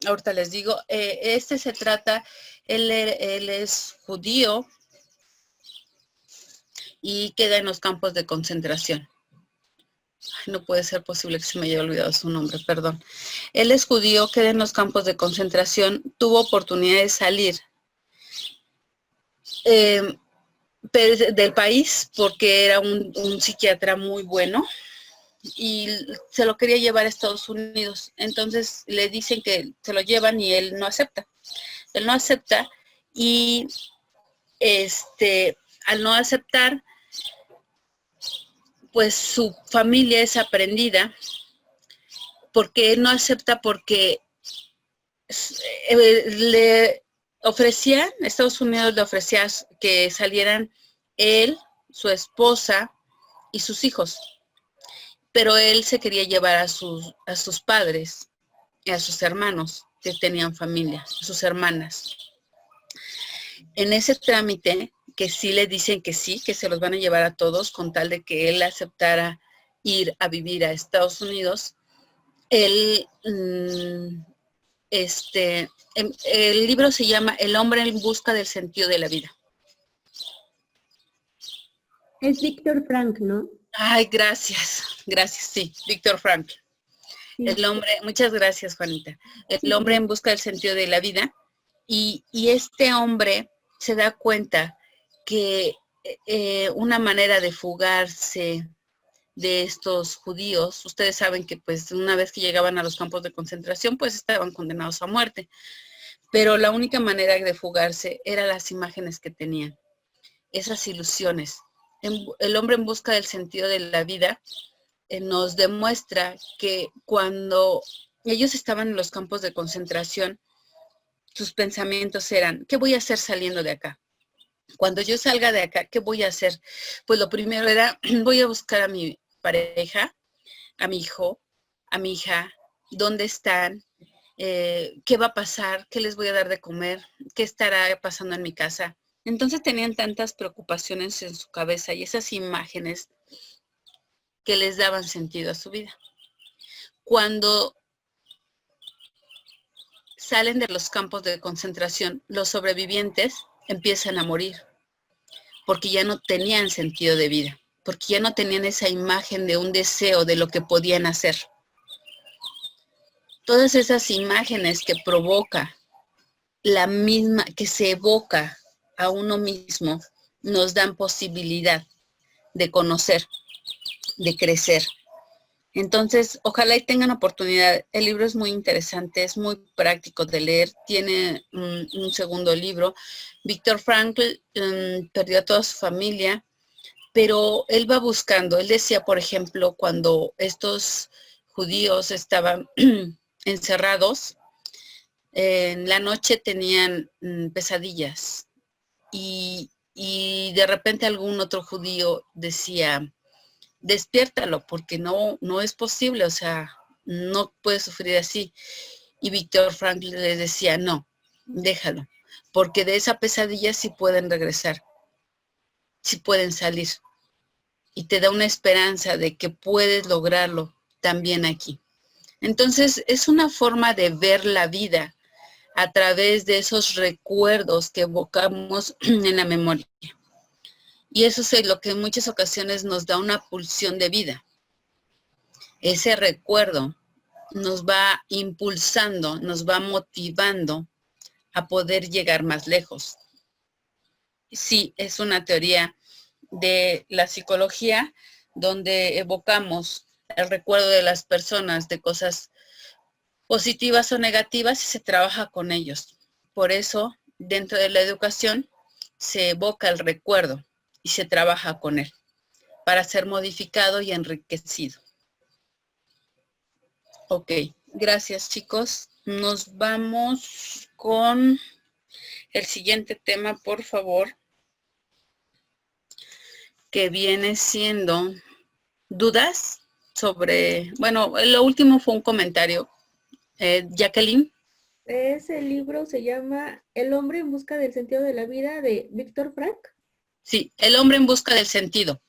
Ahorita les digo, se trata, él es judío y queda en los campos de concentración. Ay, no puede ser posible que se me haya olvidado su nombre, perdón. Él es judío, queda en los campos de concentración, tuvo oportunidad de salir del país porque era un psiquiatra muy bueno y se lo quería llevar a Estados Unidos. Entonces le dicen que se lo llevan y él no acepta. Él no acepta y al no aceptar, pues su familia es aprendida porque él no acepta porque le ofrecían, Estados Unidos le ofrecía que salieran él, su esposa y sus hijos. Pero él se quería llevar a sus padres y a sus hermanos. que tenían familia, sus hermanas. En ese trámite, que sí le dicen que sí, que se los van a llevar a todos con tal de que él aceptara ir a vivir a Estados Unidos, él, el libro se llama El hombre en busca del sentido de la vida. Es Víctor Frank, ¿no? Ay, gracias, sí, Víctor Frank. Sí. El hombre, muchas gracias, Juanita. El hombre en busca del sentido de la vida. Y este hombre se da cuenta que una manera de fugarse de estos judíos, ustedes saben que pues una vez que llegaban a los campos de concentración, pues estaban condenados a muerte. Pero la única manera de fugarse eran las imágenes que tenían, esas ilusiones. El hombre en busca del sentido de la vida nos demuestra que cuando ellos estaban en los campos de concentración, sus pensamientos eran, ¿qué voy a hacer saliendo de acá? Cuando yo salga de acá, ¿qué voy a hacer? Pues lo primero era, voy a buscar a mi pareja, a mi hijo, a mi hija, ¿dónde están? ¿Qué va a pasar? ¿Qué les voy a dar de comer? ¿Qué estará pasando en mi casa? Entonces tenían tantas preocupaciones en su cabeza y esas imágenes que les daban sentido a su vida. Cuando salen de los campos de concentración, los sobrevivientes empiezan a morir porque ya no tenían sentido de vida, porque ya no tenían esa imagen de un deseo de lo que podían hacer. Todas esas imágenes que provoca la misma, que se evoca a uno mismo, nos dan posibilidad de conocer, de crecer. Entonces, ojalá y tengan oportunidad. El libro es muy interesante, es muy práctico de leer. Tiene un segundo libro. Viktor Frankl perdió a toda su familia, pero él va buscando. Él decía, por ejemplo, cuando estos judíos estaban encerrados, en la noche tenían pesadillas y de repente algún otro judío decía, despiértalo, porque no es posible, o sea, no puede sufrir así. Y Viktor Frankl les decía, no, déjalo, porque de esa pesadilla sí pueden regresar, sí pueden salir. Y te da una esperanza de que puedes lograrlo también aquí. Entonces, es una forma de ver la vida a través de esos recuerdos que evocamos en la memoria. Y eso es lo que en muchas ocasiones nos da una pulsión de vida. Ese recuerdo nos va impulsando, nos va motivando a poder llegar más lejos. Sí, es una teoría de la psicología donde evocamos el recuerdo de las personas de cosas positivas o negativas y se trabaja con ellos. Por eso, dentro de la educación, se evoca el recuerdo y se trabaja con él para ser modificado y enriquecido. Ok, gracias chicos. Nos vamos con el siguiente tema, por favor, que viene siendo dudas sobre, bueno, lo último fue un comentario. Jacqueline. Ese libro se llama El hombre en busca del sentido de la vida de Víctor Frank. Sí, El hombre en busca del sentido.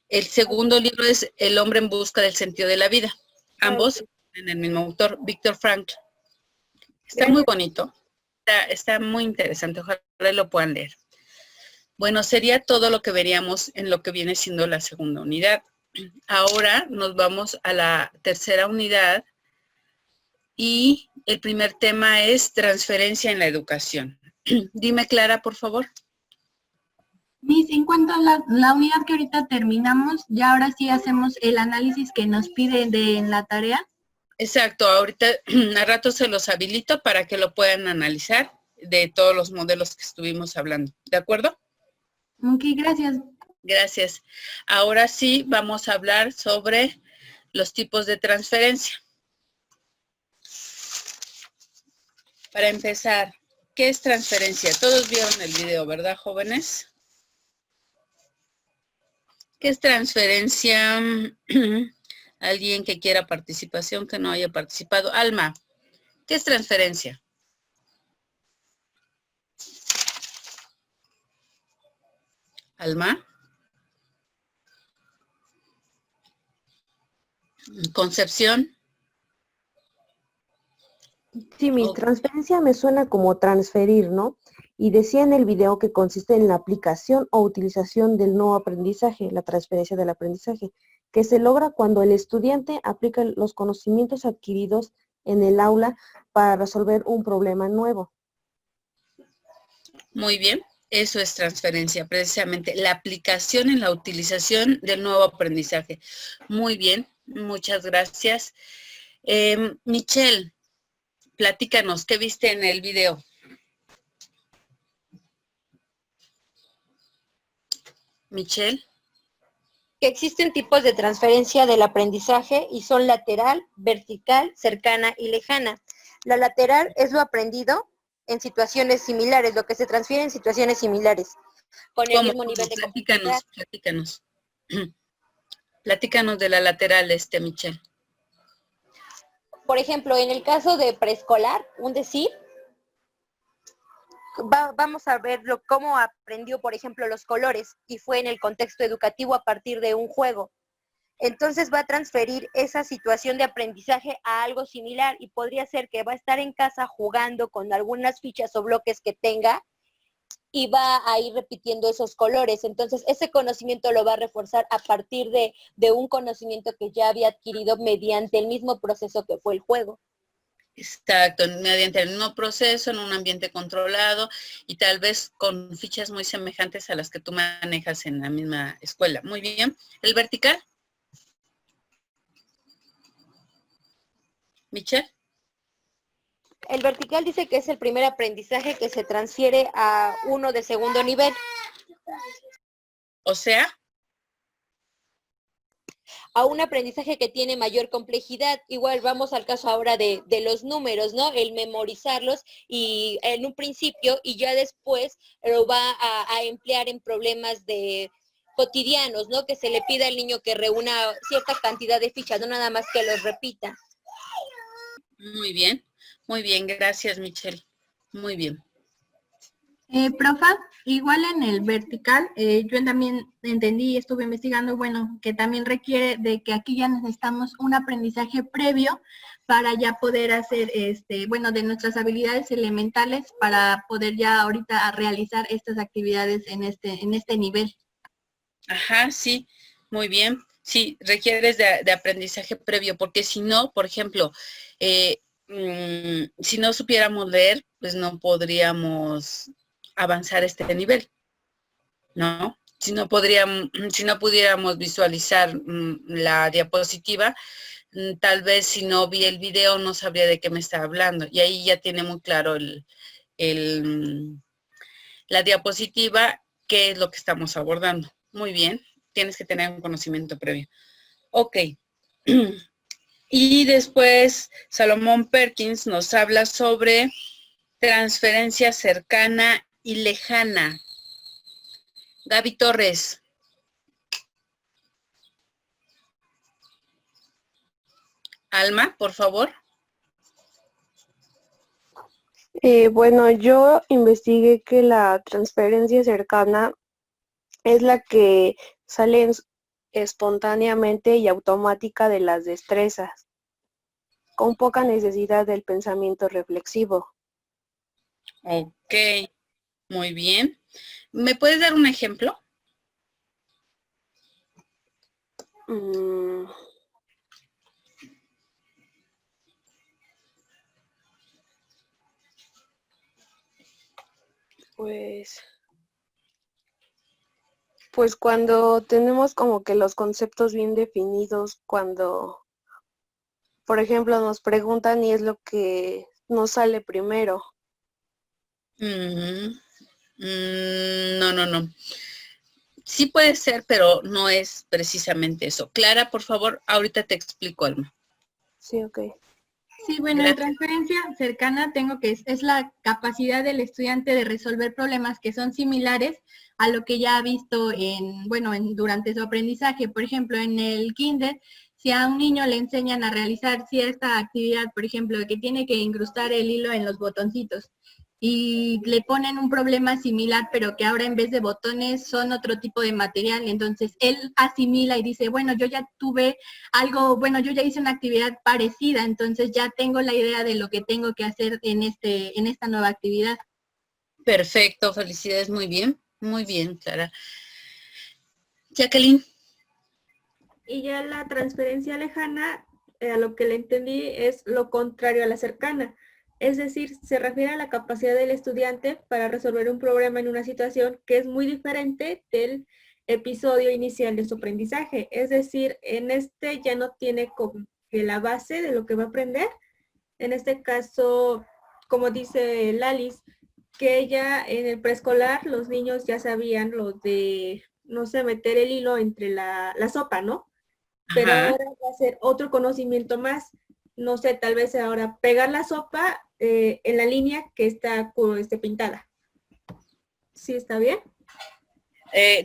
El segundo libro es El hombre en busca del sentido de la vida. Ambos en el mismo autor, Víctor Frank. Está muy bonito, está muy interesante, ojalá lo puedan leer. Bueno, sería todo lo que veríamos en lo que viene siendo la segunda unidad. Ahora nos vamos a la tercera unidad y el primer tema es transferencia en la educación. Dime, Clara, por favor. Miss, en cuanto a la unidad que ahorita terminamos, ya ahora sí hacemos el análisis que nos piden en la tarea. Exacto, ahorita a rato se los habilito para que lo puedan analizar de todos los modelos que estuvimos hablando. ¿De acuerdo? Ok, gracias. Gracias. Ahora sí vamos a hablar sobre los tipos de transferencia. Para empezar, ¿qué es transferencia? Todos vieron el video, ¿verdad, jóvenes? ¿Qué es transferencia? Alguien que quiera participación, que no haya participado. Alma, ¿Qué es transferencia? Alma. Concepción. Sí, mi Ok. transferencia me suena como transferir, ¿no? Y decía en el video que consiste en la aplicación o utilización del nuevo aprendizaje, la transferencia del aprendizaje, que se logra cuando el estudiante aplica los conocimientos adquiridos en el aula para resolver un problema nuevo. Muy bien, eso es transferencia, precisamente la aplicación en la utilización del nuevo aprendizaje. Muy bien, muchas gracias. Michelle, platícanos, ¿qué viste en el video? Michelle. Que existen tipos de transferencia del aprendizaje y son lateral, vertical, cercana y lejana. La lateral es lo aprendido en situaciones similares, lo que se transfiere en situaciones similares, con el mismo nivel de complejidad. Platícanos. Platícanos de la lateral, Michelle. Por ejemplo, en el caso de preescolar, un decir, vamos a ver cómo aprendió, por ejemplo, los colores, y fue en el contexto educativo a partir de un juego. Entonces va a transferir esa situación de aprendizaje a algo similar, y podría ser que va a estar en casa jugando con algunas fichas o bloques que tenga, y va a ir repitiendo esos colores. Entonces ese conocimiento lo va a reforzar a partir de un conocimiento que ya había adquirido mediante el mismo proceso que fue el juego. Exacto, mediante el mismo proceso, en un ambiente controlado y tal vez con fichas muy semejantes a las que tú manejas en la misma escuela. Muy bien. ¿El vertical? Michelle. El vertical dice que es el primer aprendizaje que se transfiere a uno de segundo nivel. O sea, a un aprendizaje que tiene mayor complejidad. Igual vamos al caso ahora de los números, ¿no? El memorizarlos y en un principio y ya después lo va a emplear en problemas de cotidianos, ¿no? Que se le pida al niño que reúna cierta cantidad de fichas, no nada más que los repita. muy bien, gracias Michelle. Muy bien. Profa, igual en el vertical, yo también entendí y estuve investigando, bueno, que también requiere de que aquí ya necesitamos un aprendizaje previo para ya poder hacer, bueno, de nuestras habilidades elementales para poder ya ahorita realizar estas actividades en este nivel. Ajá, sí, muy bien. Sí, requieres de aprendizaje previo, porque si no, por ejemplo, si no supiéramos leer, pues no podríamos avanzar este nivel, ¿no? Si no pudiéramos visualizar la diapositiva, tal vez si no vi el video no sabría de qué me está hablando. Y ahí ya tiene muy claro la diapositiva, qué es lo que estamos abordando. Muy bien, tienes que tener un conocimiento previo. Ok. Y después Salomón Perkins nos habla sobre transferencia cercana y lejana. Gaby Torres. Alma, por favor. Bueno, yo investigué que la transferencia cercana es la que sale espontáneamente y automática de las destrezas, con poca necesidad del pensamiento reflexivo. Ok, muy bien. ¿Me puedes dar un ejemplo? Pues cuando tenemos como que los conceptos bien definidos, cuando, por ejemplo, nos preguntan y es lo que nos sale primero. No. Sí puede ser, pero no es precisamente eso. Clara, por favor, ahorita te explico, Alma. Sí, ok. Sí, bueno, en transferencia cercana tengo que es la capacidad del estudiante de resolver problemas que son similares a lo que ya ha visto durante su aprendizaje. Por ejemplo, en el kinder si a un niño le enseñan a realizar cierta actividad, por ejemplo, que tiene que incrustar el hilo en los botoncitos, y le ponen un problema similar, pero que ahora en vez de botones son otro tipo de material, entonces él asimila y dice, bueno, yo ya tuve algo, bueno, yo ya hice una actividad parecida, entonces ya tengo la idea de lo que tengo que hacer en esta nueva actividad. Perfecto, felicidades, muy bien, Clara. Jacqueline. Y ya la transferencia lejana, a lo que le entendí, es lo contrario a la cercana. Es decir, se refiere a la capacidad del estudiante para resolver un problema en una situación que es muy diferente del episodio inicial de su aprendizaje. Es decir, en este ya no tiene como que la base de lo que va a aprender. En este caso, como dice Lalis, que ella en el preescolar los niños ya sabían lo de, no sé, meter el hilo entre la sopa, ¿no? Pero Ajá. ahora va a ser otro conocimiento más. No sé, tal vez ahora pegar la sopa en la línea que está pintada. ¿Sí está bien?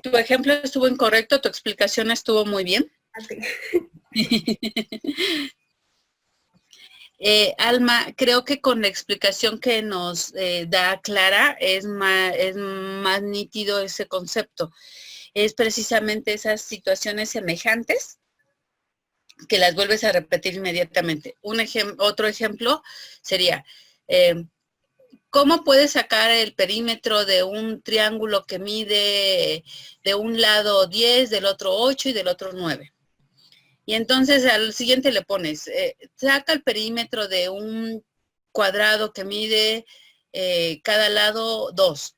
Tu ejemplo estuvo incorrecto, tu explicación estuvo muy bien. Okay. Alma, creo que con la explicación que nos da Clara es más nítido ese concepto. Es precisamente esas situaciones semejantes que las vuelves a repetir inmediatamente. Otro ejemplo sería, ¿cómo puedes sacar el perímetro de un triángulo que mide de un lado 10, del otro 8 y del otro 9? Y entonces al siguiente le pones, saca el perímetro de un cuadrado que mide cada lado 2.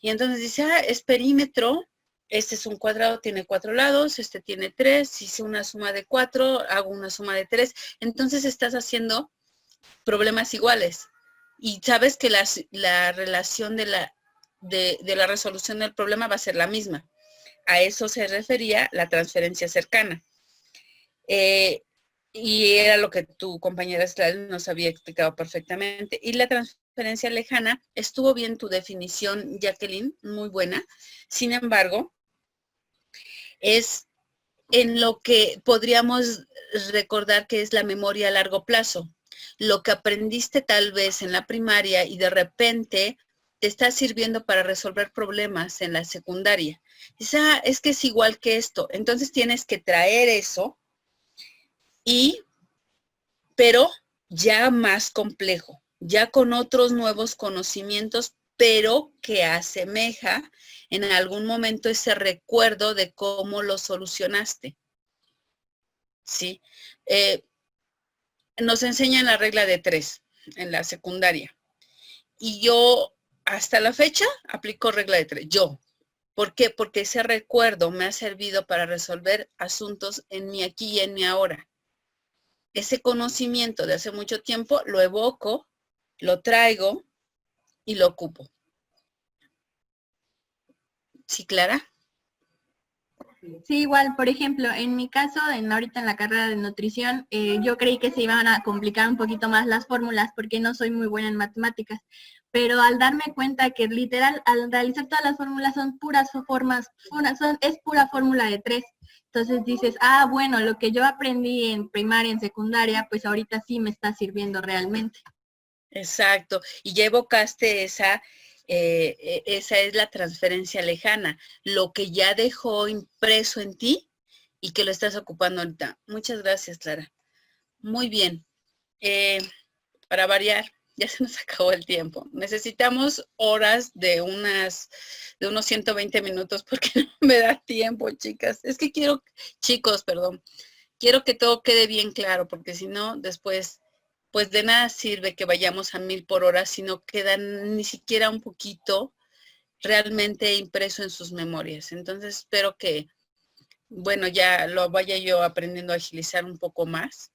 Y entonces dice, es perímetro, este es un cuadrado, tiene 4 lados, este tiene 3, hice una suma de 4, hago una suma de 3. Entonces estás haciendo problemas iguales. Y sabes que la relación de la resolución del problema va a ser la misma. A eso se refería la transferencia cercana. Y era lo que tu compañera nos había explicado perfectamente. Y la transferencia lejana, estuvo bien tu definición, Jacqueline, muy buena. Sin embargo, es en lo que podríamos recordar que es la memoria a largo plazo. Lo que aprendiste tal vez en la primaria y de repente te está sirviendo para resolver problemas en la secundaria. Es que es igual que esto. Entonces tienes que traer eso, pero ya más complejo, ya con otros nuevos conocimientos, pero que asemeja en algún momento ese recuerdo de cómo lo solucionaste. ¿Sí? Nos enseñan la regla de 3 en la secundaria. Y yo, hasta la fecha, aplico regla de 3. Yo. ¿Por qué? Porque ese recuerdo me ha servido para resolver asuntos en mi aquí y en mi ahora. Ese conocimiento de hace mucho tiempo lo evoco, lo traigo y lo ocupo. ¿Sí, Clara? Sí, igual, por ejemplo, en mi caso, ahorita en la carrera de nutrición, yo creí que se iban a complicar un poquito más las fórmulas porque no soy muy buena en matemáticas, pero al darme cuenta que literal, al realizar todas las fórmulas son puras formas, es pura fórmula de 3. Entonces dices, bueno, lo que yo aprendí en primaria, en secundaria, pues ahorita sí me está sirviendo realmente. Exacto, y ya evocaste esa es la transferencia lejana, lo que ya dejó impreso en ti y que lo estás ocupando ahorita. Muchas gracias, Clara. Muy bien. Para variar, ya se nos acabó el tiempo. Necesitamos horas de unos 120 minutos porque no me da tiempo, chicas. Es que quiero que todo quede bien claro porque si no, después pues de nada sirve que vayamos a 1000 por hora si no queda ni siquiera un poquito realmente impreso en sus memorias. Entonces espero que, bueno, ya lo vaya yo aprendiendo a agilizar un poco más,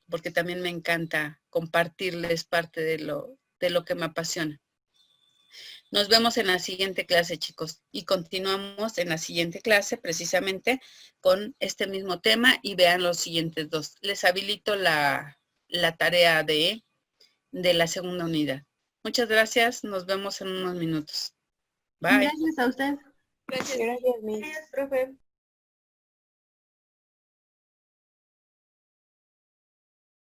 porque también me encanta compartirles parte de lo que me apasiona. Nos vemos en la siguiente clase, chicos, y continuamos en la siguiente clase precisamente con este mismo tema y vean los siguientes 2. Les habilito la tarea de la segunda unidad. Muchas gracias, nos vemos en unos minutos. Bye. Gracias a usted. Gracias. Gracias, Miss. Gracias, profe.